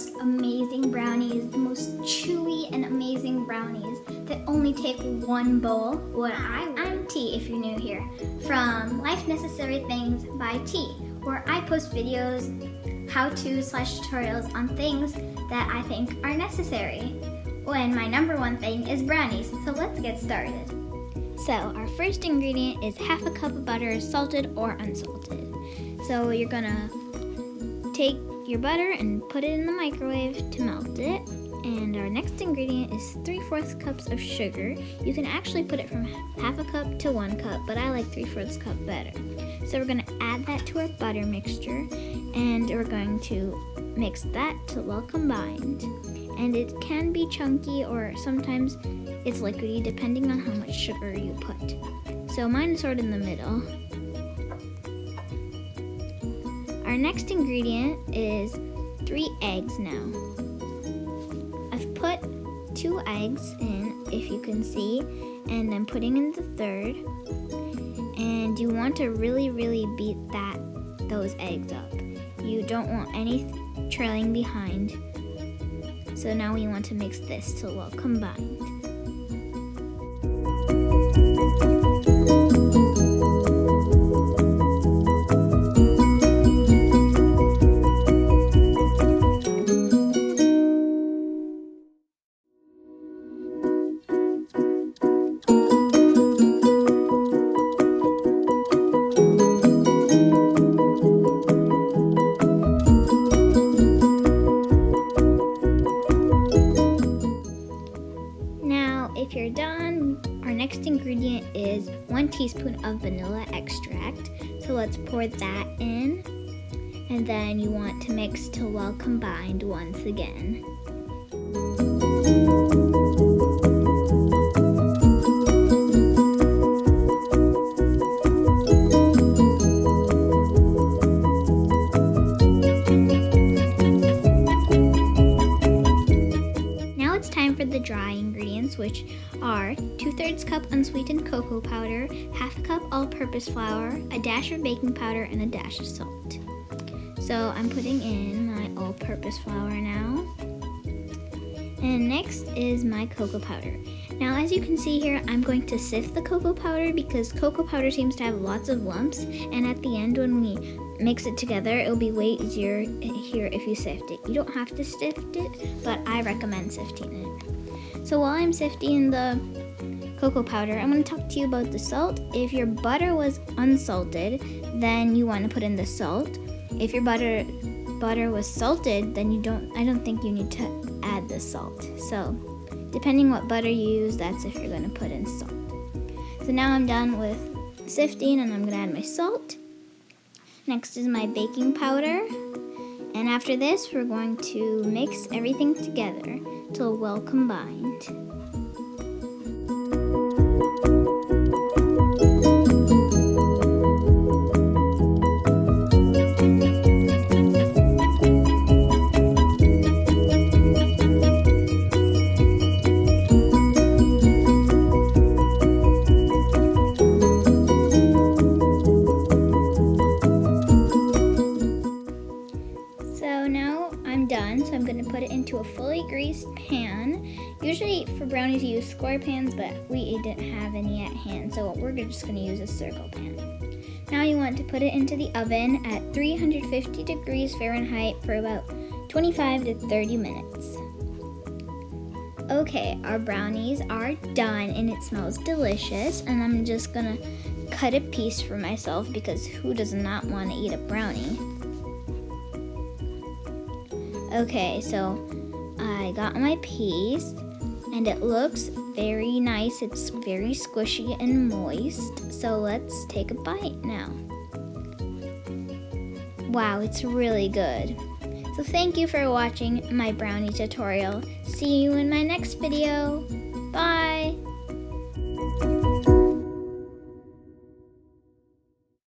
most amazing brownies, the most chewy and amazing brownies that only take one bowl. I'm T if you're new here, from Life Necessary Things by T, where I post videos, how-to/tutorials on things that I think are necessary. And my number one thing is brownies, so let's get started. So our first ingredient is half a cup of butter, salted or unsalted. So you're gonna take your butter and put it in the microwave to melt it. And our next ingredient is 3/4 cups of sugar. You can actually put it from half a cup to 1 cup, but I like 3/4 cup better. So we're gonna add that to our butter mixture, and we're going to mix that till well combined. And it can be chunky or sometimes it's liquidy depending on how much sugar you put. So mine is sort of in the middle. Our next ingredient is 3 eggs now. I've put 2 eggs in, if you can see, and I'm putting in the third. And you want to really beat those eggs up. You don't want any trailing behind. So now we want to mix this till well combined. If you're done, our next ingredient is 1 teaspoon of vanilla extract. So let's pour that in, and then you want to mix till well combined once again. For the dry ingredients, which are 2/3 cup unsweetened cocoa powder, half a cup all-purpose flour, a dash of baking powder, and a dash of salt. So I'm putting in my all-purpose flour now. And next is my cocoa powder. Now, as you can see here, I'm going to sift the cocoa powder because cocoa powder seems to have lots of lumps, and at the end when we mix it together, it'll be way easier here if you sift it. You don't have to sift it, but I recommend sifting it. So while I'm sifting the cocoa powder, I'm going to talk to you about the salt. If your butter was unsalted, then you want to put in the salt. If your butter was salted, then I don't think you need to add the salt. So depending what butter you use, that's if you're going to put in salt. So now I'm done with sifting, and I'm going to add my salt. Next is my baking powder. And after this, we're going to mix everything together till well combined. So now I'm done, so I'm going to put it into a fully greased pan. Usually for brownies you use square pans, but we didn't have any at hand, so we're just going to use a circle pan. Now you want to put it into the oven at 350 degrees Fahrenheit for about 25 to 30 minutes. Okay, our brownies are done and it smells delicious, and I'm just going to cut a piece for myself because who does not want to eat a brownie? Okay, so I got my piece, and it looks very nice. It's very squishy and moist. So let's take a bite now. Wow, it's really good. So thank you for watching my brownie tutorial. See you in my next video. Bye!